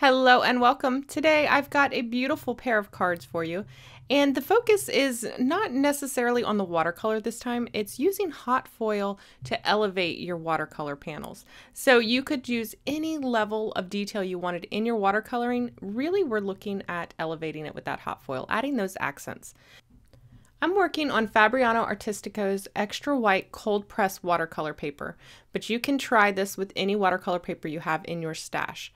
Hello and welcome. Today I've got a beautiful pair of cards for you, and the focus is not necessarily on the watercolor this time. It's using hot foil to elevate your watercolor panels. So you could use any level of detail you wanted in your watercoloring. Really, we're looking at elevating it with that hot foil, adding those accents. I'm working on Fabriano Artistico's extra white cold press watercolor paper, but you can try this with any watercolor paper you have in your stash.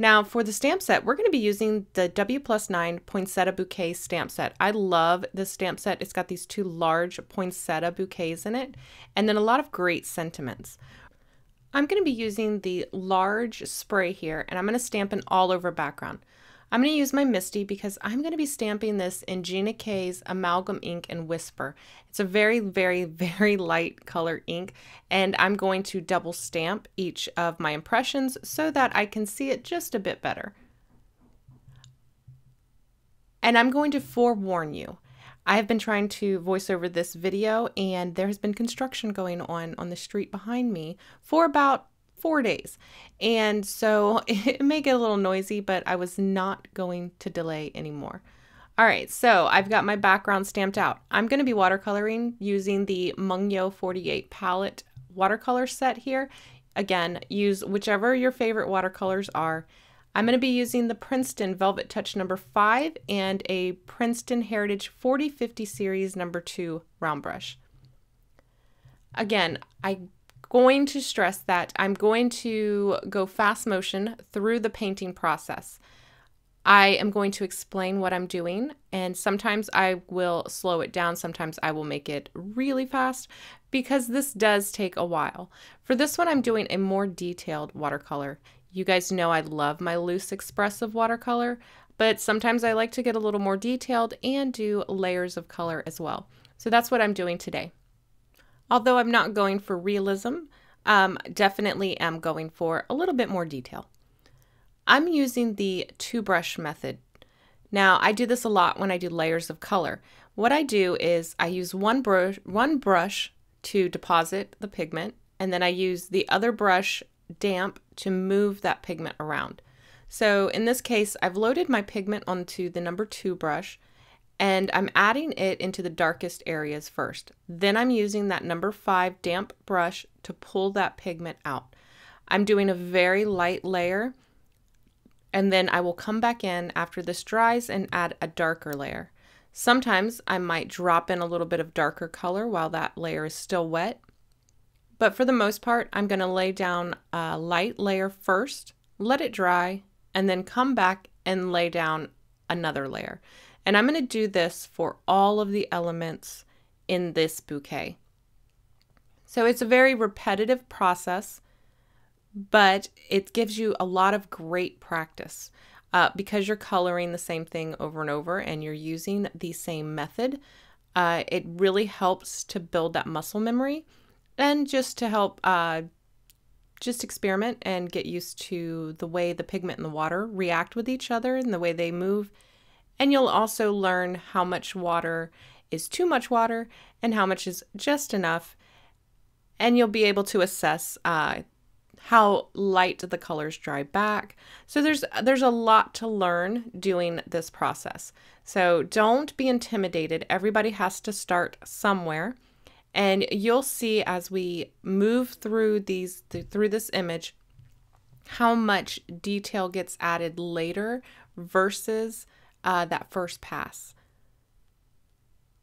Now for the stamp set, we're going to be using the W+9 Poinsettia Bouquet stamp set. I love this stamp set. It's got these two large poinsettia bouquets in it, and then a lot of great sentiments. I'm going to be using the large spray here, and I'm going to stamp an all over background. I'm going to use my Misty because I'm going to be stamping this in Gina K's Amalgam Ink and Whisper. It's a very, very, very light color ink, and I'm going to double stamp each of my impressions so that I can see it just a bit better. And I'm going to forewarn you. I have been trying to voice over this video, and there has been construction going on the street behind me for about 4 days. And so it may get a little noisy, but I was not going to delay anymore. All right, so I've got my background stamped out. I'm going to be watercoloring using the Mungyo 48 palette watercolor set here. Again, use whichever your favorite watercolors are. I'm going to be using the Princeton Velvet Touch number 5 and a Princeton Heritage 4050 series number 2 round brush. Again, I'm going to stress that I'm going to go fast motion through the painting process. I am going to explain what I'm doing, and sometimes I will slow it down, sometimes I will make it really fast because this does take a while. For this one, I'm doing a more detailed watercolor. You guys know I love my loose expressive watercolor, but sometimes I like to get a little more detailed and do layers of color as well. So that's what I'm doing today. Although I'm not going for realism, definitely am going for a little bit more detail. I'm using the two brush method. Now I do this a lot when I do layers of color. What I do is I use one brush to deposit the pigment, and then I use the other brush damp to move that pigment around. So in this case, I've loaded my pigment onto the number 2 brush, and I'm adding it into the darkest areas first. Then I'm using that number 5 damp brush to pull that pigment out. I'm doing a very light layer, and then I will come back in after this dries and add a darker layer. Sometimes I might drop in a little bit of darker color while that layer is still wet. But for the most part, I'm going to lay down a light layer first, let it dry, and then come back and lay down another layer. And I'm going to do this for all of the elements in this bouquet. So it's a very repetitive process, but it gives you a lot of great practice because you're coloring the same thing over and over and you're using the same method. It really helps to build that muscle memory and just to help just experiment and get used to the way the pigment and the water react with each other and the way they move. And you'll also learn how much water is too much water and how much is just enough. And you'll be able to assess how light the colors dry back. So there's a lot to learn doing this process. So don't be intimidated. Everybody has to start somewhere. And you'll see as we move through through this image how much detail gets added later versus that first pass.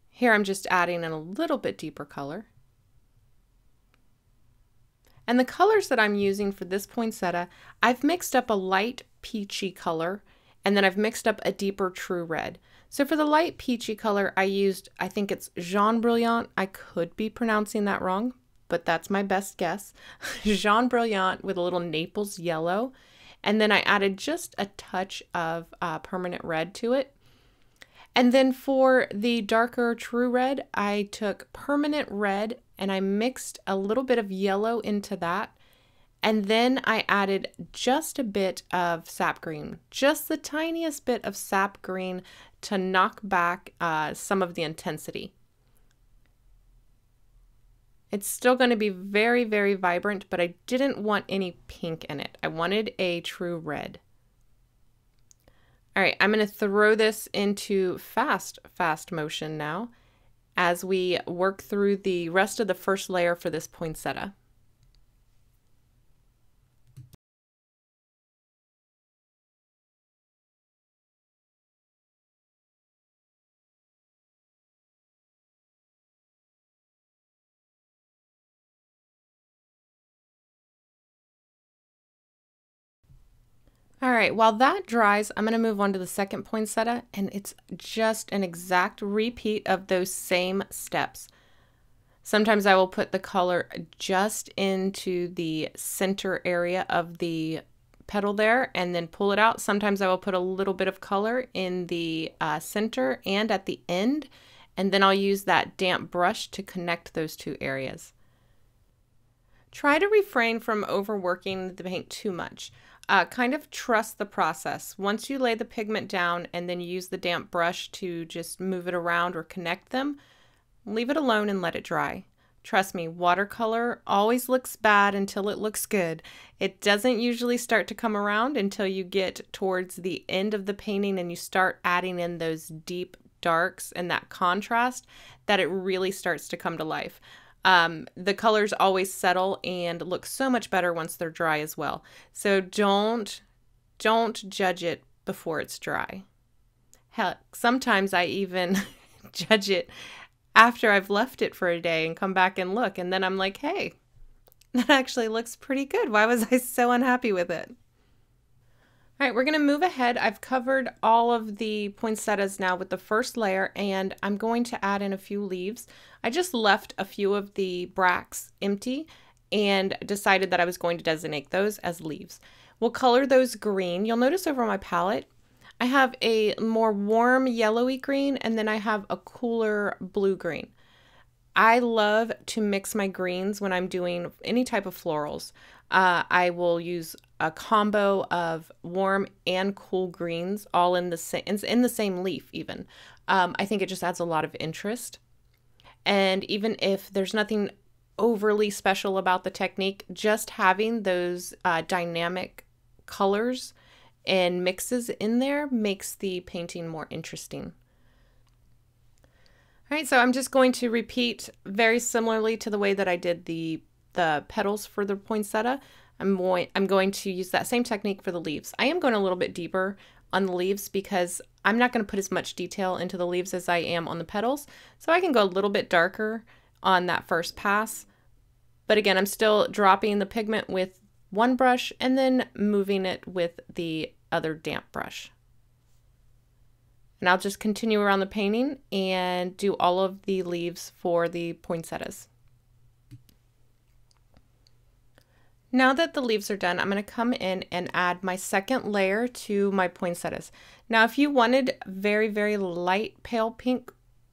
Here I'm just adding in a little bit deeper color. And the colors that I'm using for this poinsettia, I've mixed up a light peachy color, and then I've mixed up a deeper true red. So for the light peachy color, I used, I think it's Jaune Brilliant. I could be pronouncing that wrong, but that's my best guess. Jaune Brilliant with a little Naples yellow. And then I added just a touch of permanent red to it. And then for the darker true red, I took permanent red and I mixed a little bit of yellow into that. And then I added just a bit of sap green, just the tiniest bit of sap green to knock back some of the intensity. It's still going to be very, very vibrant, but I didn't want any pink in it. I wanted a true red. All right, I'm going to throw this into fast motion now as we work through the rest of the first layer for this poinsettia. All right, while that dries, I'm going to move on to the second poinsettia, and it's just an exact repeat of those same steps. Sometimes I will put the color just into the center area of the petal there and then pull it out. Sometimes I will put a little bit of color in the center and at the end, and then I'll use that damp brush to connect those two areas. Try to refrain from overworking the paint too much. Kind of trust the process. Once you lay the pigment down and then use the damp brush to just move it around or connect them, leave it alone and let it dry. Trust me, watercolor always looks bad until it looks good. It doesn't usually start to come around until you get towards the end of the painting and you start adding in those deep darks and that contrast that it really starts to come to life. The colors always settle and look so much better once they're dry as well. So don't judge it before it's dry. Heck, sometimes I even judge it after I've left it for a day and come back and look, and then I'm like, hey, that actually looks pretty good. Why was I so unhappy with it? All right, we're going to move ahead. I've covered all of the poinsettias now with the first layer, and I'm going to add in a few leaves. I just left a few of the bracts empty and decided that I was going to designate those as leaves. We'll color those green. You'll notice over my palette, I have a more warm yellowy green, and then I have a cooler blue green. I love to mix my greens when I'm doing any type of florals. I will use a combo of warm and cool greens all in the same leaf even. I think it just adds a lot of interest. And even if there's nothing overly special about the technique, just having those dynamic colors and mixes in there makes the painting more interesting. All right, so I'm just going to repeat very similarly to the way that I did the petals for the poinsettia. I'm going to use that same technique for the leaves. I am going a little bit deeper on the leaves because I'm not going to put as much detail into the leaves as I am on the petals. So I can go a little bit darker on that first pass. But again, I'm still dropping the pigment with one brush and then moving it with the other damp brush. And I'll just continue around the painting and do all of the leaves for the poinsettias. Now that the leaves are done, I'm going to come in and add my second layer to my poinsettias. Now, if you wanted very, very light pale pink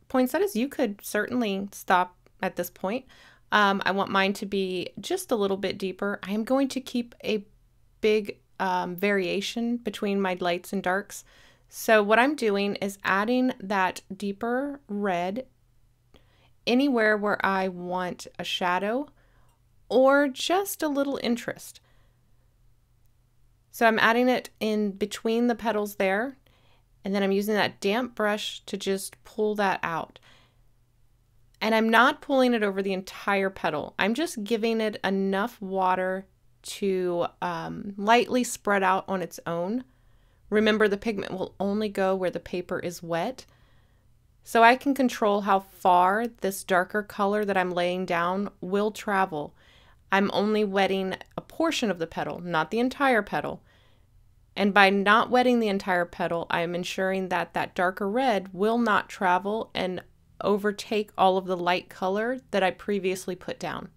poinsettias, you could certainly stop at this point. I want mine to be just a little bit deeper. I am going to keep a big variation between my lights and darks. So what I'm doing is adding that deeper red anywhere where I want a shadow or just a little interest. So I'm adding it in between the petals there, and then I'm using that damp brush to just pull that out. And I'm not pulling it over the entire petal. I'm just giving it enough water to lightly spread out on its own. Remember, the pigment will only go where the paper is wet. So I can control how far this darker color that I'm laying down will travel. I'm only wetting a portion of the petal, not the entire petal. And by not wetting the entire petal, I'm ensuring that that darker red will not travel and overtake all of the light color that I previously put down.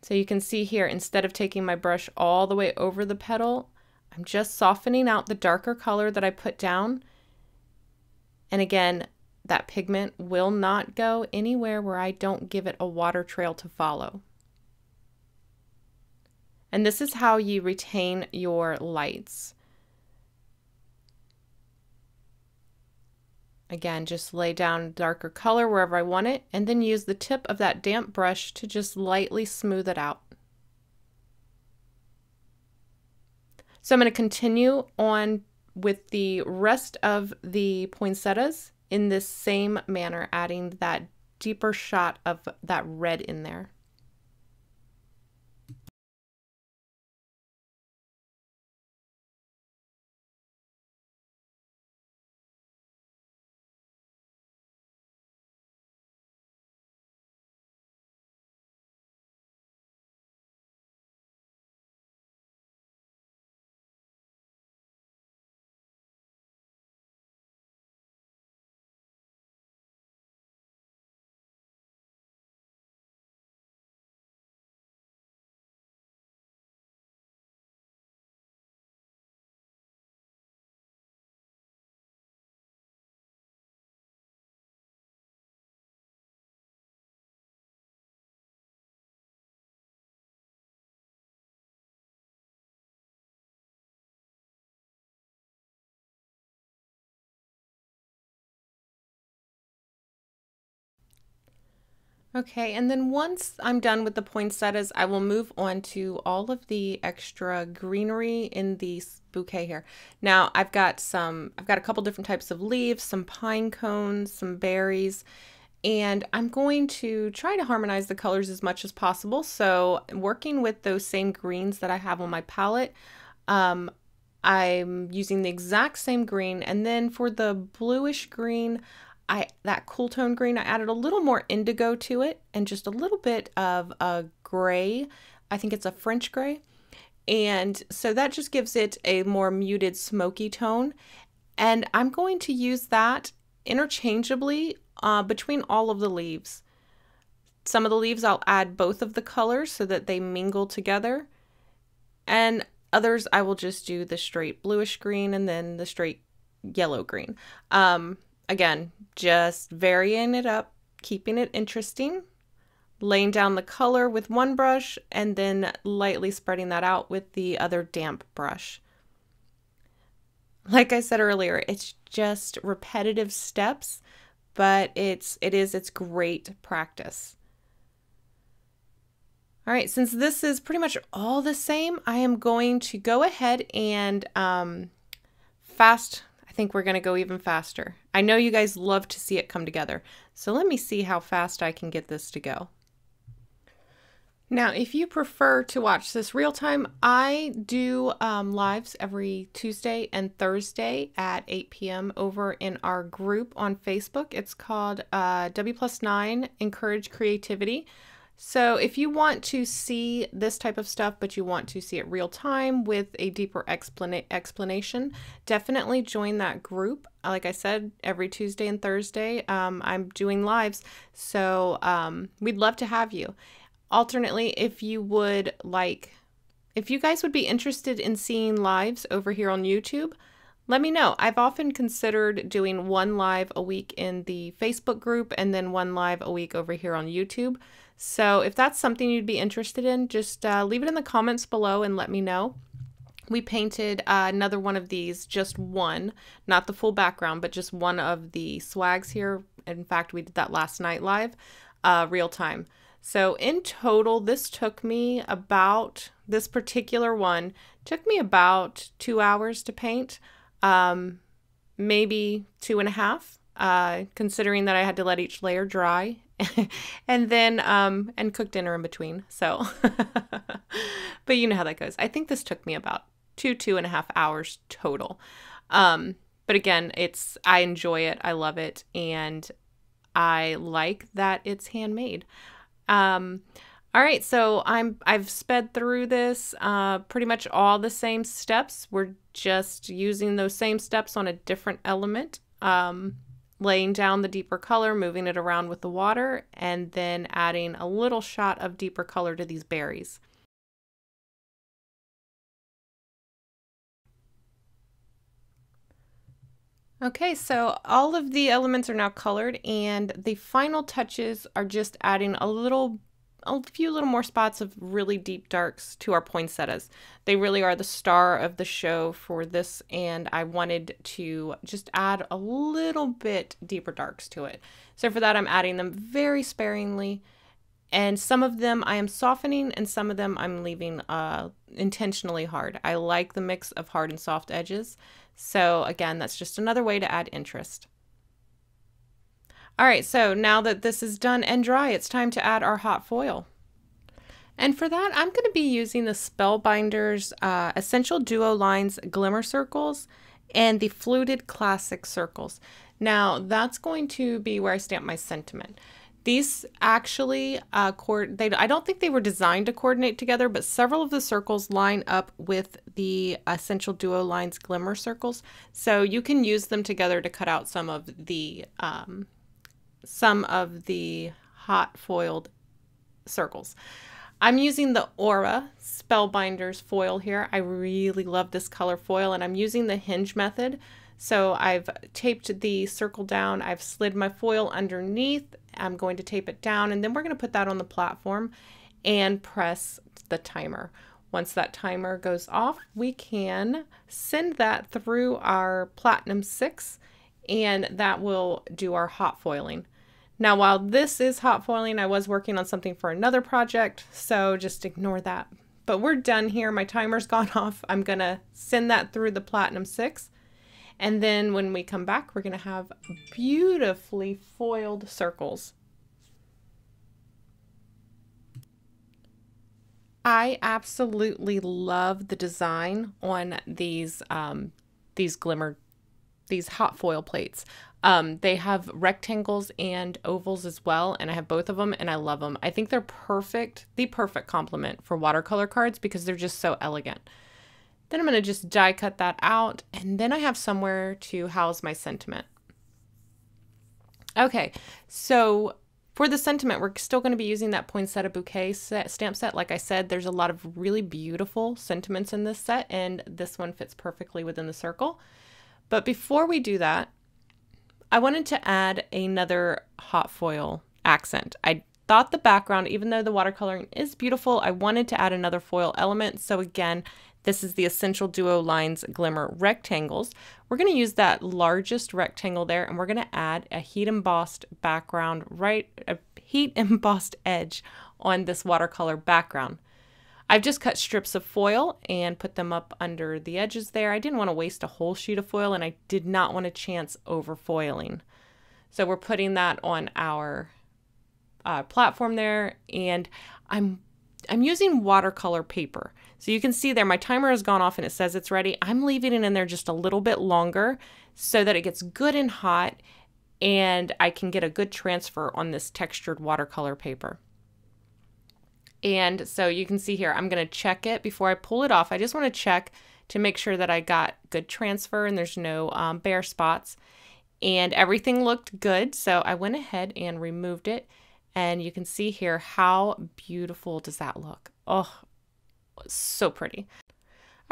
So you can see here, instead of taking my brush all the way over the petal, I'm just softening out the darker color that I put down. And again, that pigment will not go anywhere where I don't give it a water trail to follow. And this is how you retain your lights. Again, just lay down darker color wherever I want it, and then use the tip of that damp brush to just lightly smooth it out. So I'm going to continue on with the rest of the poinsettias in this same manner, adding that deeper shot of that red in there. Okay, and then once I'm done with the poinsettias, I will move on to all of the extra greenery in the bouquet here. Now I've got a couple different types of leaves, some pine cones, some berries, and I'm going to try to harmonize the colors as much as possible. So working with those same greens that I have on my palette, I'm using the exact same green, and then for the bluish green, that cool tone green, I added a little more indigo to it and just a little bit of a gray. I think it's a French gray. And so that just gives it a more muted smoky tone. And I'm going to use that interchangeably between all of the leaves. Some of the leaves I'll add both of the colors so that they mingle together. And others I will just do the straight bluish green and then the straight yellow green. Again, just varying it up, keeping it interesting, laying down the color with one brush, and then lightly spreading that out with the other damp brush. Like I said earlier, it's just repetitive steps, but it's great practice. All right, since this is pretty much all the same, I am going to go ahead and I think we're going to go even faster. I know you guys love to see it come together, so let me see how fast I can get this to go. Now, if you prefer to watch this real time, I do lives every Tuesday and Thursday at 8 p.m. over in our group on Facebook. It's called W+9 Encourage Creativity. So if you want to see this type of stuff, but you want to see it real time with a deeper explanation, definitely join that group. Like I said, every Tuesday and Thursday, I'm doing lives. So we'd love to have you. Alternately, if you guys would be interested in seeing lives over here on YouTube, let me know. I've often considered doing one live a week in the Facebook group and then one live a week over here on YouTube. So if that's something you'd be interested in, just leave it in the comments below and let me know. We painted another one of these, just one, not the full background, but just one of the swags here. In fact, we did that last night live, real time. So in total, this particular one took me about 2 hours to paint, maybe 2.5, considering that I had to let each layer dry and then, and cook dinner in between. So, but you know how that goes. I think this took me about 2.5 hours total. But again, I enjoy it. I love it. And I like that it's handmade. All right, so I've sped through this, pretty much all the same steps. We're just using those same steps on a different element, laying down the deeper color, moving it around with the water, and then adding a little shot of deeper color to these berries. Okay, so all of the elements are now colored, and the final touches are just adding a few little more spots of really deep darks to our poinsettias. They really are the star of the show for this, and I wanted to just add a little bit deeper darks to it. So for that, I'm adding them very sparingly, And some of them I am softening and some of them I'm leaving intentionally hard. I like the mix of hard and soft edges. So again, that's just another way to add interest. All right, so now that this is done and dry, it's time to add our hot foil. And for that, I'm going to be using the Spellbinders Essential Duo Lines Glimmer Circles and the Fluted Classic Circles. Now, that's going to be where I stamp my sentiment. These actually, I don't think they were designed to coordinate together, but several of the circles line up with the Essential Duo Lines Glimmer Circles. So you can use them together to cut out some of the hot foiled circles. I'm using the Aura Spellbinders foil here. I really love this color foil, and I'm using the hinge method. So I've taped the circle down, I've slid my foil underneath, I'm going to tape it down, and then we're going to put that on the platform and press the timer. Once that timer goes off, we can send that through our Platinum 6, and that will do our hot foiling. Now, while this is hot foiling, I was working on something for another project, so just ignore that. But we're done here. My timer's gone off. I'm going to send that through the Platinum 6. And then when we come back, we're going to have beautifully foiled circles. I absolutely love the design on these hot foil plates. They have rectangles and ovals as well, and I have both of them and I love them. I think they're the perfect complement for watercolor cards because they're just so elegant. Then I'm going to just die cut that out, and then I have somewhere to house my sentiment. Okay, so for the sentiment, we're still going to be using that Poinsettia Bouquet stamp set. Like I said, there's a lot of really beautiful sentiments in this set, and this one fits perfectly within the circle. But before we do that, I wanted to add another hot foil accent. I thought the background, even though the watercoloring is beautiful, I wanted to add another foil element. So again, this is the Essential Duo Lines Glimmer Rectangles. We're going to use that largest rectangle there, and we're going to add a heat embossed background, a heat embossed edge on this watercolor background. I've just cut strips of foil and put them up under the edges there. I didn't want to waste a whole sheet of foil, and I did not want to chance over foiling. So we're putting that on our platform there, and I'm using watercolor paper. So you can see there, my timer has gone off and it says it's ready. I'm leaving it in there just a little bit longer so that it gets good and hot and I can get a good transfer on this textured watercolor paper. And so you can see here, I'm going to check it before I pull it off. I just want to check to make sure that I got good transfer and there's no bare spots. And everything looked good, so I went ahead and removed it. And you can see here how beautiful does that look. Oh, so pretty.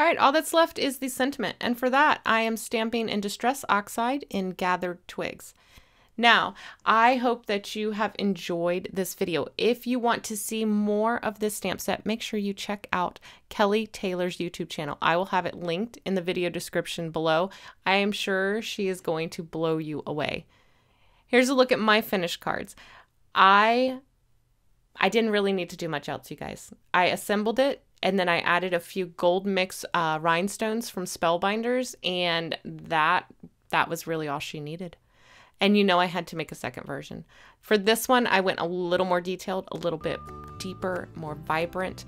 All right, all that's left is the sentiment. And for that, I am stamping in Distress Oxide in Gathered Twigs. Now, I hope that you have enjoyed this video. If you want to see more of this stamp set, make sure you check out Kelly Taylor's YouTube channel. I will have it linked in the video description below. I am sure she is going to blow you away. Here's a look at my finished cards. I didn't really need to do much else, you guys. I assembled it, and then I added a few gold mix rhinestones from Spellbinders, and that was really all she needed. And you know I had to make a second version. For this one, I went a little more detailed, a little bit deeper, more vibrant,